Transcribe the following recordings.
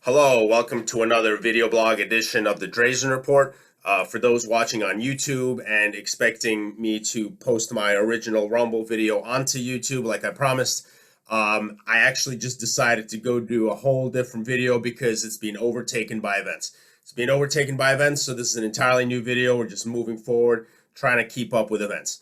Hello, welcome to another video blog edition of the Drazen Report. For those watching on YouTube and expecting me to post my original Rumble video onto YouTube like I promised, I actually just decided to go do a whole different video because it's been overtaken by events. It's been overtaken by events, so this is an entirely new video. We're just moving forward, trying to keep up with events.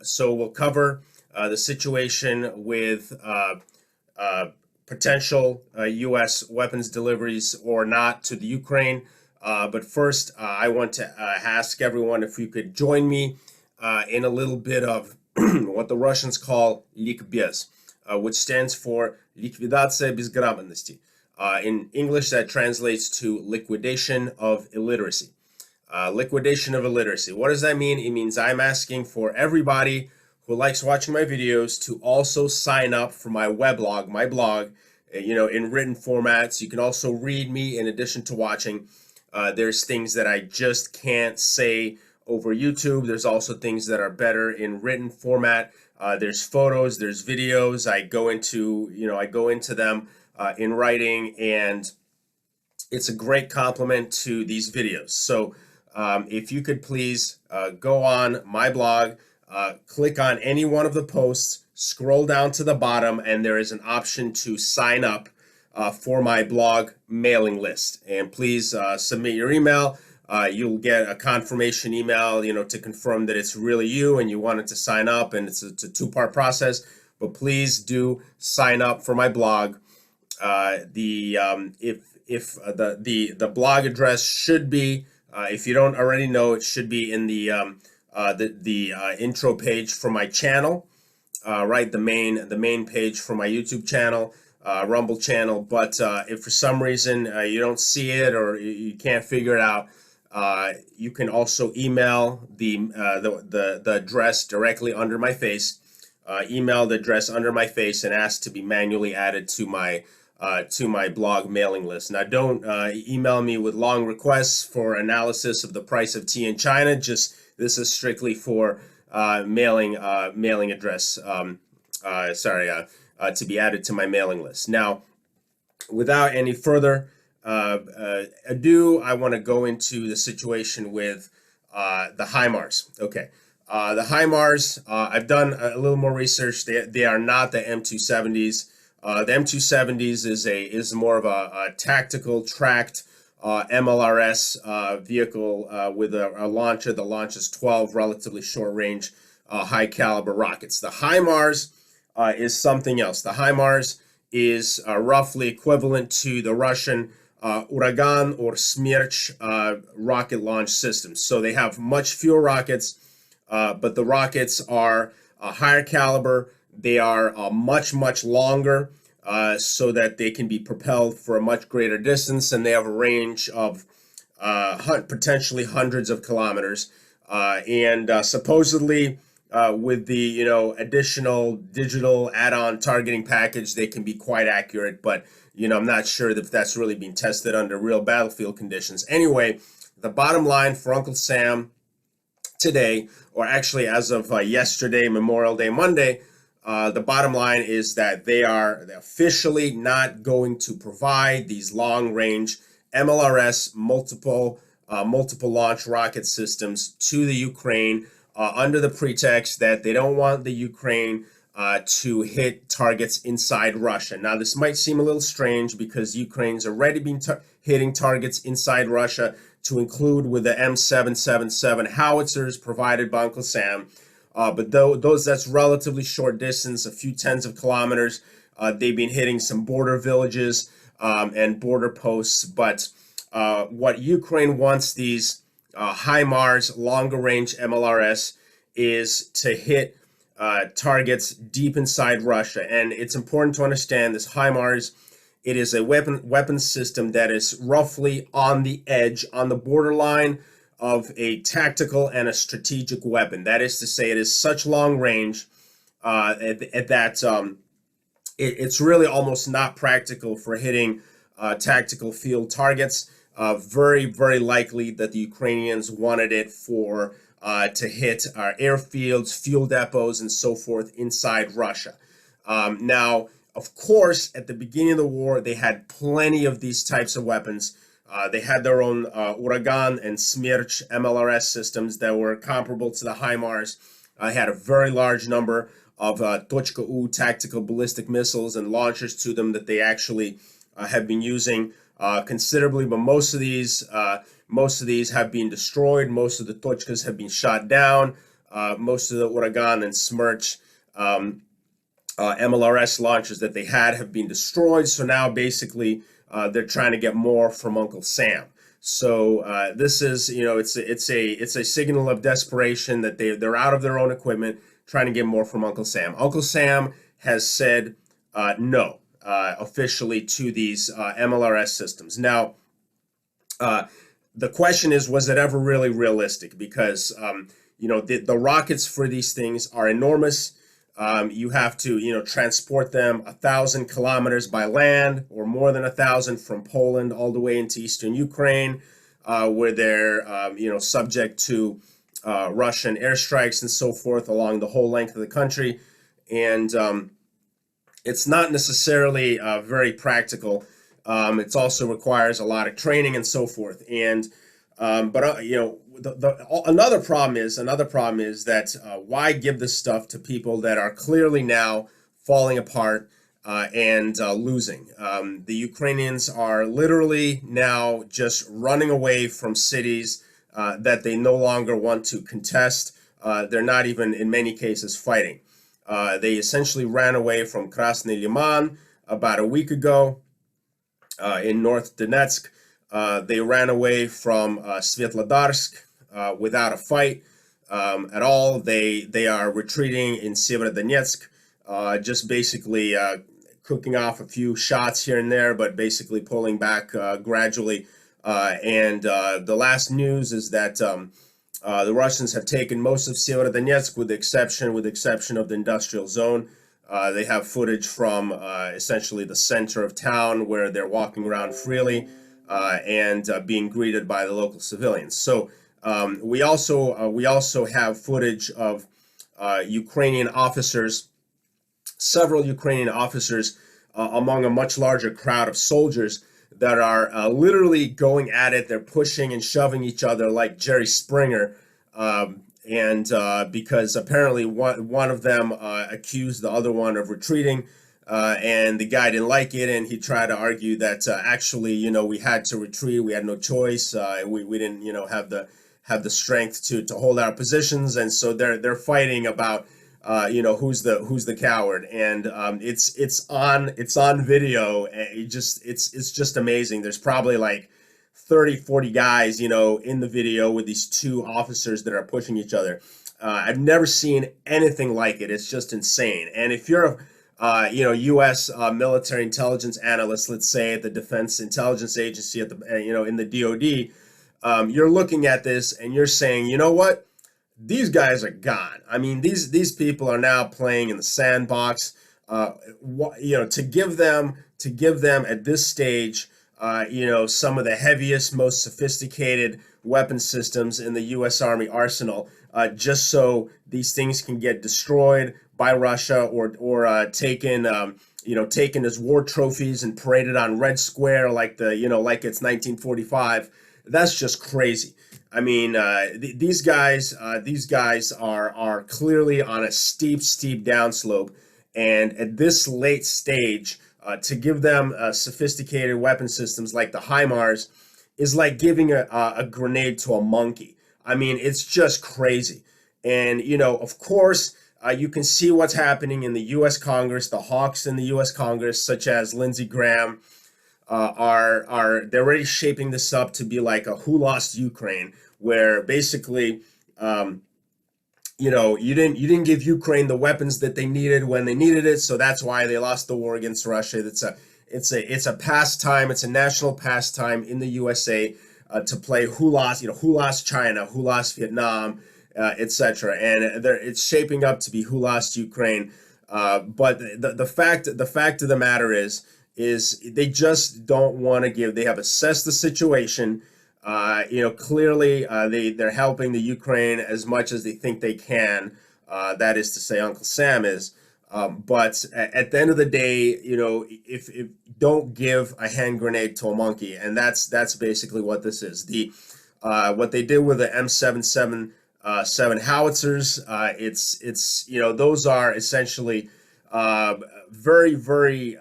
So we'll cover the situation with potential U.S. weapons deliveries or not to the Ukraine. But first, I want to ask everyone if you could join me in a little bit of what the Russians call ликбез, which stands for ликвидация безграмотности. In English, that translates to liquidation of illiteracy. Liquidation of illiteracy. What does that mean? It means I'm asking for everybody who likes watching my videos to also sign up for my weblog, my blog, in written formats. You can also read me in addition to watching. There's things that I just can't say over YouTube. There's also things that are better in written format. There's photos, there's videos. I go into them in writing, and it's a great complement to these videos. So if you could please go on my blog, click on any one of the posts, scroll down to the bottom, and there is an option to sign up for my blog mailing list. And please submit your email. You'll get a confirmation email, to confirm that it's really you and you wanted to sign up, and it's a two-part process. But please do sign up for my blog. The blog address should be, if you don't already know, it should be in the intro page for my channel, right? The main page for my YouTube channel, Rumble channel. But if for some reason you don't see it or you can't figure it out, you can also email the address directly under my face. Email the address under my face and ask to be manually added to my blog mailing list. Now, don't email me with long requests for analysis of the price of tea in China. This is strictly for mailing address. To be added to my mailing list. Now, without any further ado, I want to go into the situation with the HIMARS. Okay, the HIMARS. I've done a little more research. They are not the M270s. The M270s is more of a tactical tracked MLRS vehicle with a launcher that launches 12 relatively short range high caliber rockets. The HIMARS is something else. The HIMARS is roughly equivalent to the Russian Uragan or Smerch rocket launch systems. So they have much fewer rockets, but the rockets are a higher caliber. They are much longer, so that they can be propelled for a much greater distance, and they have a range of potentially hundreds of kilometers. And supposedly, with the additional digital add-on targeting package, they can be quite accurate. But I'm not sure if that's really being tested under real battlefield conditions. Anyway, the bottom line for Uncle Sam today, or actually as of yesterday, Memorial Day Monday, the bottom line is that they're officially not going to provide these long-range MLRS multiple launch rocket systems to the Ukraine under the pretext that they don't want the Ukraine to hit targets inside Russia. Now, this might seem a little strange because Ukraine's already been hitting targets inside Russia, to include with the M777 howitzers provided by Uncle Sam. But that's relatively short distance, a few tens of kilometers. They've been hitting some border villages and border posts. But what Ukraine wants these HIMARS longer range MLRS is to hit targets deep inside Russia. And it's important to understand this HIMARS. It is a weapon system that is roughly on the edge, on the borderline of a tactical and a strategic weapon. That is to say, it is such long range that it's really almost not practical for hitting tactical field targets. Very likely that the Ukrainians wanted it for to hit airfields, fuel depots, and so forth inside Russia. Now, Of course, at the beginning of the war, they had plenty of these types of weapons. They had their own Uragan and Smerch MLRS systems that were comparable to the HIMARS. Had a very large number of Tochka-U tactical ballistic missiles and launchers to them that they actually have been using considerably. But most of these have been destroyed. Most of the Tochkas have been shot down. Most of the Uragan and Smerch MLRS launchers that they had have been destroyed. So now basically they're trying to get more from Uncle Sam. So this is, it's a signal of desperation that they're out of their own equipment, trying to get more from Uncle Sam. Uncle Sam has said no officially to these MLRS systems. Now, the question is, was it ever really realistic? Because the rockets for these things are enormous. You have to, transport them 1,000 kilometers by land, or more than 1,000 from Poland all the way into eastern Ukraine, where they're, subject to Russian airstrikes and so forth along the whole length of the country. And it's not necessarily very practical. It also requires a lot of training and so forth. And another problem is that why give this stuff to people that are clearly now falling apart and losing? The Ukrainians are literally now just running away from cities that they no longer want to contest. They're not even, in many cases, fighting. They essentially ran away from Krasny Liman about a week ago in North Donetsk. They ran away from Svetlodarsk without a fight at all. They are retreating in Severodonetsk, just basically cooking off a few shots here and there, but basically pulling back gradually. And the last news is that the Russians have taken most of Severodonetsk, with the exception of the industrial zone. They have footage from essentially the center of town, where they're walking around freely and being greeted by the local civilians. So we also have footage of Ukrainian officers, several Ukrainian officers among a much larger crowd of soldiers that are literally going at it. They're pushing and shoving each other like Jerry Springer. Because apparently one of them accused the other one of retreating, and the guy didn't like it, and he tried to argue that actually, we had to retreat, we had no choice, we didn't, have the strength to hold our positions, and so they're fighting about who's the coward, and it's on video. It's just amazing. There's probably like 30, 40 guys, in the video with these two officers that are pushing each other. I've never seen anything like it. It's just insane. And if you're a, U.S. Military intelligence analyst, let's say at the Defense Intelligence Agency at the, in the DoD, you're looking at this and you're saying, you know what? These guys are gone. I mean, these people are now playing in the sandbox. To give them at this stage, some of the heaviest, most sophisticated weapon systems in the U.S. Army arsenal, just so these things can get destroyed by Russia or taken as war trophies and paraded on Red Square like like it's 1945. That's just crazy. I mean, these guys are clearly on a steep downslope, and at this late stage, to give them sophisticated weapon systems like the HIMARS is like giving a grenade to a monkey. I mean, it's just crazy. And, of course, you can see what's happening in the U.S. Congress. The hawks in the U.S. Congress, such as Lindsey Graham, they're already shaping this up to be like a Who Lost Ukraine, where basically, you didn't give Ukraine the weapons that they needed when they needed it, so that's why they lost the war against Russia. It's a pastime. It's a national pastime in the USA to play who lost China, who lost Vietnam, etc. And it's shaping up to be who lost Ukraine. But the fact of the matter is they just don't want to give. They have assessed the situation. Clearly they're helping the Ukraine as much as they think they can. That is to say, Uncle Sam is. But at the end of the day, if don't give a hand grenade to a monkey, and that's basically what this is. What they did with the M777 howitzers, it's those are essentially uh, very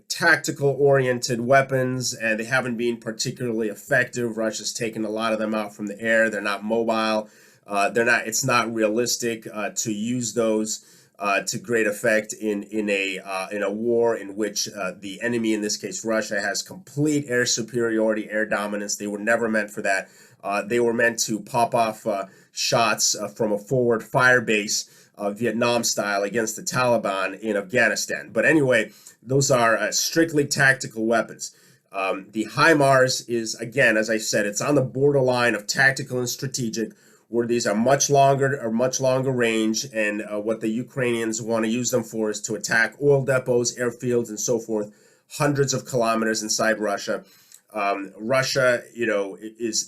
tactical oriented weapons, and they haven't been particularly effective. Russia's taken a lot of them out from the air. They're not mobile. They're not. It's not realistic to use those to great effect in a war in which the enemy, in this case Russia, has complete air superiority, air dominance. They were never meant for that. They were meant to pop off shots from a forward fire base, Vietnam style, against the Taliban in Afghanistan. But anyway, those are strictly tactical weapons. The HIMARS is, again, as I said, it's on the borderline of tactical and strategic, where these are much longer range, and what the Ukrainians want to use them for is to attack oil depots, airfields, and so forth, hundreds of kilometers inside Russia. Russia,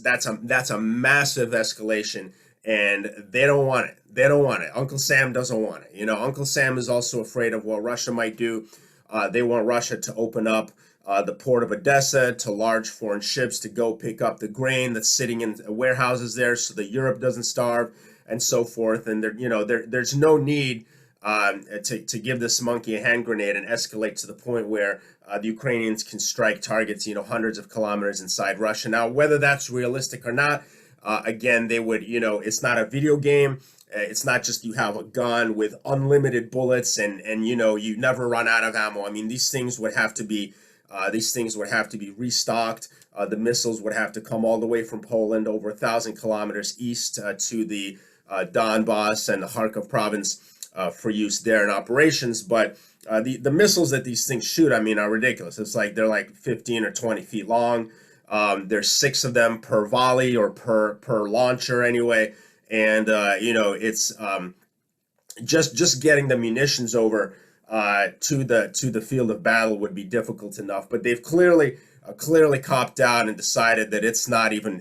that's a massive escalation, and they don't want it. They don't want it. Uncle Sam doesn't want it. Uncle Sam is also afraid of what Russia might do. They want Russia to open up the port of Odessa to large foreign ships to go pick up the grain that's sitting in warehouses there, so that Europe doesn't starve, and so forth. And there's no need to give this monkey a hand grenade and escalate to the point where the Ukrainians can strike targets, hundreds of kilometers inside Russia. Now, whether that's realistic or not, again, they would, it's not a video game. It's not just you have a gun with unlimited bullets and you never run out of ammo. I mean, these things would have to be restocked. The missiles would have to come all the way from Poland, over 1,000 kilometers east to the Donbass and the Kharkov province for use there in operations. But the missiles that these things shoot, I mean, are ridiculous. It's like they're like 15 or 20 feet long. There's 6 of them per volley or per launcher anyway. And it's just getting the munitions over to the field of battle would be difficult enough. But they've clearly copped out and decided that it's not even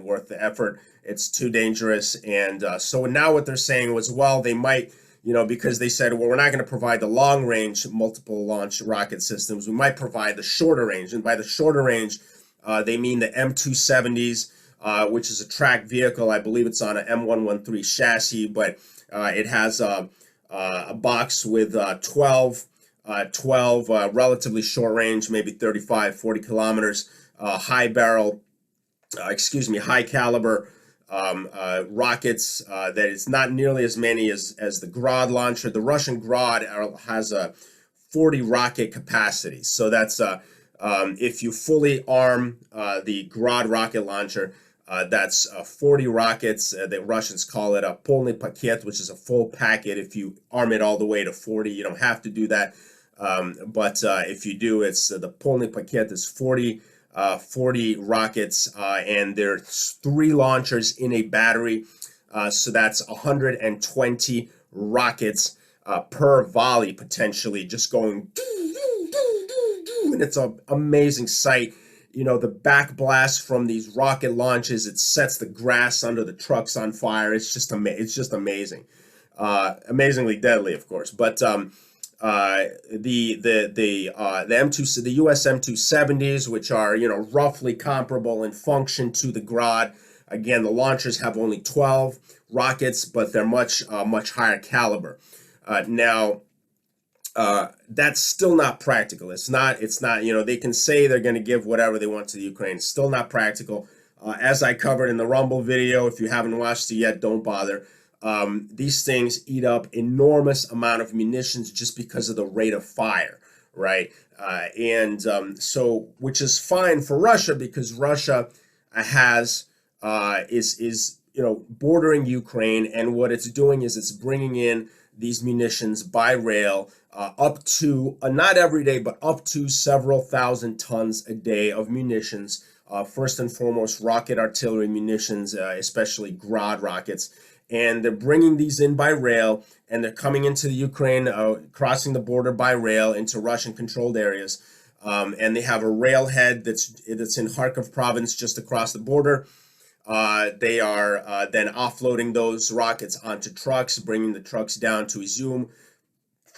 worth the effort. It's too dangerous. And so now what they're saying was, well, they might, because they said, well, we're not going to provide the long range multiple launch rocket systems. We might provide the shorter range, and by the shorter range, they mean the M270s. Which is a tracked vehicle. I believe it's on an M113 chassis, but it has a box with 12 relatively short range, maybe 35, 40 kilometers, high caliber rockets. That is not nearly as many as the Grad launcher. The Russian Grad has a 40 rocket capacity. So that's if you fully arm the Grad rocket launcher, that's 40 rockets. The Russians call it a polny paket, which is a full packet. If you arm it all the way to 40, you don't have to do that. But if you do, it's the polny paket is 40 rockets, and there's 3 launchers in a battery. So that's 120 rockets per volley, potentially, just going, and it's an amazing sight. The back blast from these rocket launches, it sets the grass under the trucks on fire. It's just amazing, amazingly deadly, of course. But the M2, the US M270s, which are roughly comparable in function to the Grad. Again, the launchers have only 12 rockets, but they're much higher caliber. Now. That's still not practical. It's not, they can say they're going to give whatever they want to the Ukraine. It's still not practical. As I covered in the Rumble video, if you haven't watched it yet, don't bother. These things eat up enormous amount of munitions just because of the rate of fire, right? So, which is fine for Russia, because Russia is bordering Ukraine, and what it's doing is it's bringing in these munitions by rail, up to, not every day, but up to several thousand tons a day of munitions. First and foremost, rocket artillery munitions, especially Grad rockets. And they're bringing these in by rail, and they're coming into the Ukraine, crossing the border by rail into Russian-controlled areas. And they have a railhead that's in Kharkov province, just across the border. They are then offloading those rockets onto trucks, bringing the trucks down to Izum,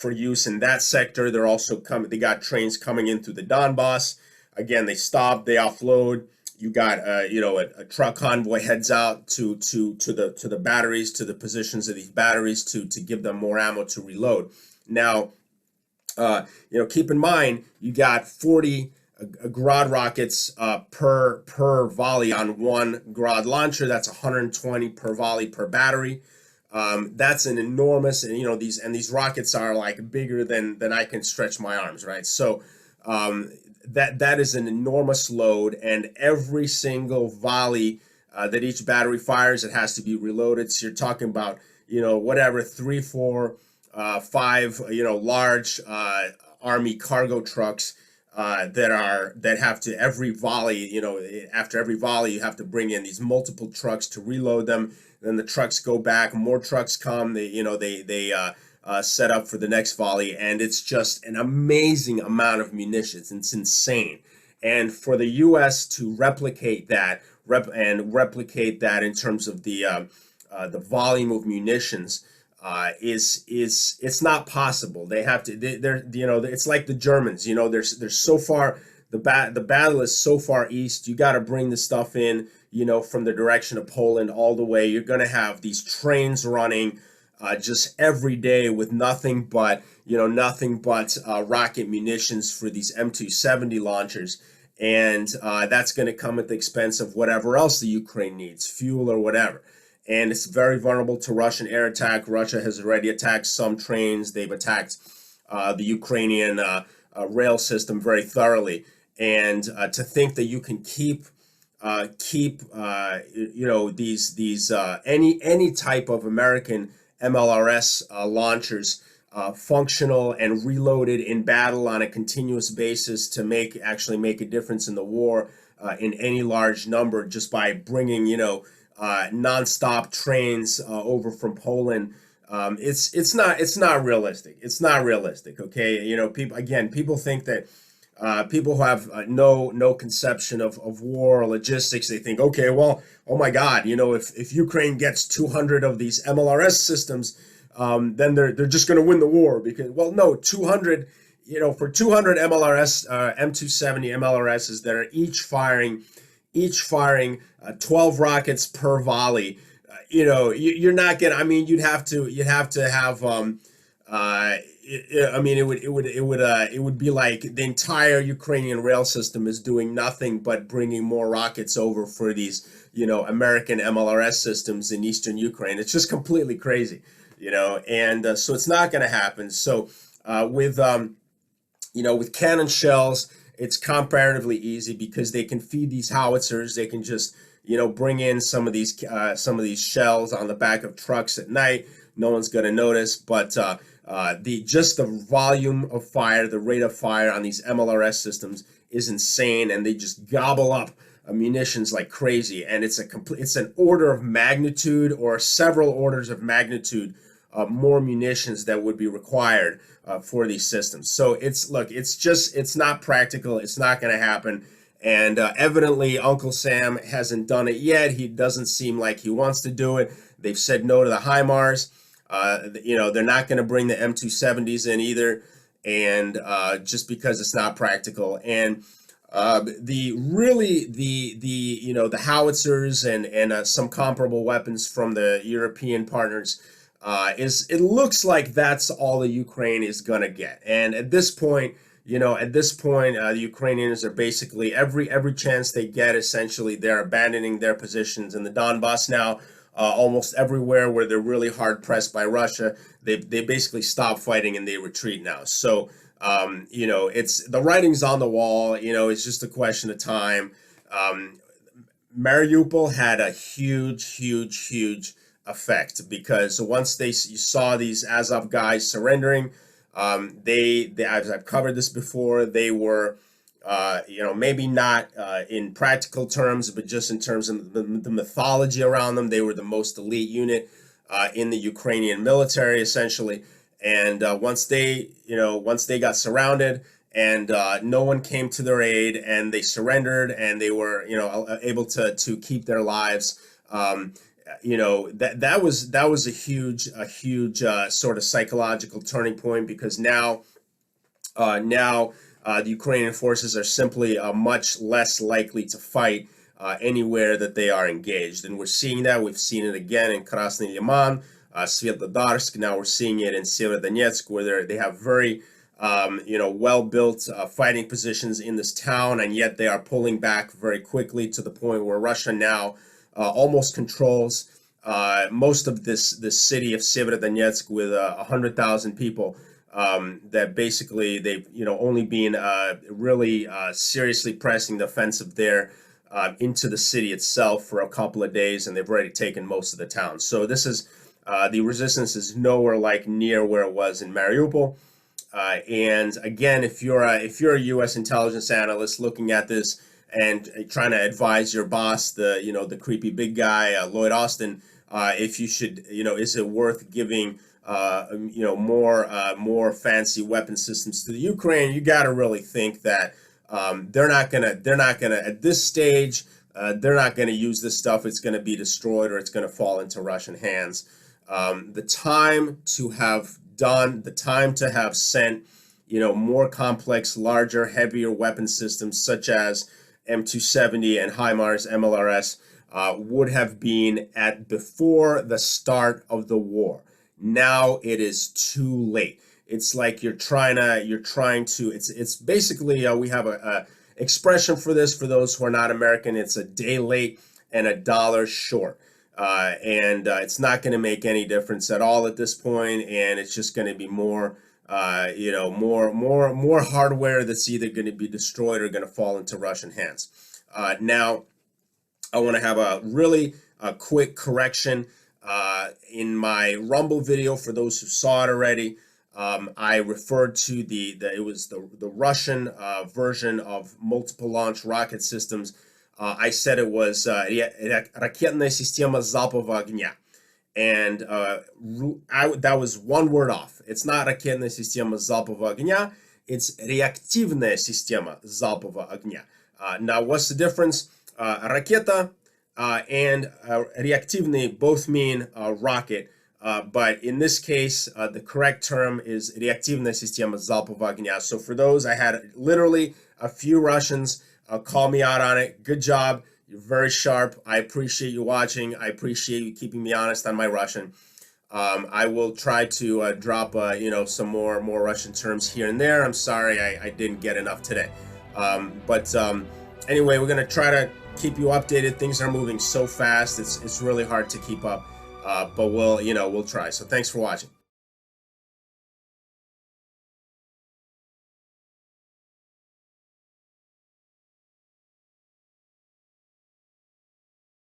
for use in that sector. They're also coming. They got trains coming in through the Donbass. Again, they stop, they offload. You got a truck convoy heads out to the batteries, to the positions of these batteries to give them more ammo to reload. Now, keep in mind you got 40 Grad rockets per volley on one Grad launcher. That's 120 per volley per battery. That's an enormous, and these rockets are like bigger than I can stretch my arms, right? So that is an enormous load, and every single volley that each battery fires, it has to be reloaded. So you're talking about whatever 3, 4, 5 large Army cargo trucks that have to, every volley, after every volley you have to bring in these multiple trucks to reload them. Then the trucks go back, more trucks come, they set up for the next volley, and it's just an amazing amount of munitions. It's insane. And for the U.S. to replicate that, in terms of the volume of munitions, it's not possible. They have to. They're it's like the Germans. They're so far. The battle is so far east. You got to bring the stuff in. From the direction of Poland all the way. You're going to have these trains running just every day with nothing but rocket munitions for these M270 launchers, and that's going to come at the expense of whatever else the Ukraine needs, fuel or whatever. And it's very vulnerable to Russian air attack. Russia has already attacked some trains. They've attacked the Ukrainian rail system very thoroughly. And to think that you can keep these any type of American MLRS launchers functional and reloaded in battle on a continuous basis to actually make a difference in the war in any large number, just by bringing nonstop trains over from Poland. It's not realistic. It's not realistic. Okay, people think that people who have no conception of war or logistics, they think, okay, well, oh my God, if Ukraine gets 200 of these MLRS systems, then they're just going to win the war. Because, well, no, 200, for 200 MLRS M270 MLRSs that are each firing 12 rockets per volley, you're not gonna. I mean, you'd have to have it would be like the entire Ukrainian rail system is doing nothing but bringing more rockets over for these, American MLRS systems in eastern Ukraine. It's just completely crazy, and so it's not going to happen. So with cannon shells, it's comparatively easy because they can feed these howitzers. They can just, bring in some of these shells on the back of trucks at night. No one's going to notice, but the volume of fire, the rate of fire on these MLRS systems is insane, and they just gobble up munitions like crazy. And it's an order of magnitude, or several orders of magnitude, more munitions that would be required for these systems. So it's not practical. It's not going to happen. And evidently, Uncle Sam hasn't done it yet. He doesn't seem like he wants to do it. They've said no to the HIMARS. They're not going to bring the M270s in either, and just because it's not practical. And the howitzers and some comparable weapons from the European partners, it looks like that's all the Ukraine is going to get. And at this point, the Ukrainians are basically, every chance they get, essentially, they're abandoning their positions in the Donbass now. Almost everywhere where they're really hard pressed by Russia, they basically stop fighting and they retreat now. So it's the writing's on the wall. It's just a question of time. Mariupol had a huge effect, because once you saw these Azov guys surrendering, as I've covered this before, they were maybe not in practical terms, but just in terms of the mythology around them, they were the most elite unit in the Ukrainian military, essentially. And once they got surrounded and no one came to their aid, and they surrendered, and they were able to keep their lives. that was a huge sort of psychological turning point, because now the Ukrainian forces are simply much less likely to fight anywhere that they are engaged, and we're seeing that. We've seen it again in Krasny Liman, Svetlodarsk. Now we're seeing it in Severodonetsk, where they have very well-built fighting positions in this town, and yet they are pulling back very quickly, to the point where Russia now almost controls most of this city of Severodonetsk, with 100,000 people. That basically they've only been really seriously pressing the offensive there into the city itself for a couple of days, and they've already taken most of the town. So this is the resistance is nowhere like near where it was in Mariupol. And again, if you're a U.S. intelligence analyst looking at this and trying to advise your boss, the creepy big guy Lloyd Austin, if you should, is it worth giving more fancy weapon systems to the Ukraine, you got to really think that they're not gonna at this stage, they're not gonna use this stuff. It's gonna be destroyed, or it's gonna fall into Russian hands. The time to have sent more complex, larger, heavier weapon systems such as M270 and HIMARS MLRS would have been at before the start of the war. Now it is too late. It's like you're trying to, it's basically, we have a expression for this for those who are not American. It's a day late and a dollar short. And it's not going to make any difference at all at this point, and it's just going to be more hardware that's either going to be destroyed or going to fall into Russian hands. Now I want to have a really quick correction. In my Rumble video, for those who saw it already, I referred to it was the Russian version of multiple launch rocket systems. I said it was ракетная система залпового огня, and that was one word off. It's not ракетная система залпового огня, it's реактивная система залпового огня. Now, what's the difference? Ракета and реактивный both mean rocket, but in this case, the correct term is реактивная система залпового огня. So for those, I had literally a few Russians call me out on it. Good job. You're very sharp. I appreciate you watching. I appreciate you keeping me honest on my Russian. I will try to drop some more Russian terms here and there. I'm sorry I didn't get enough today. But anyway, we're gonna try to keep you updated. Things are moving so fast. It's really hard to keep up. But we'll try. So thanks for watching.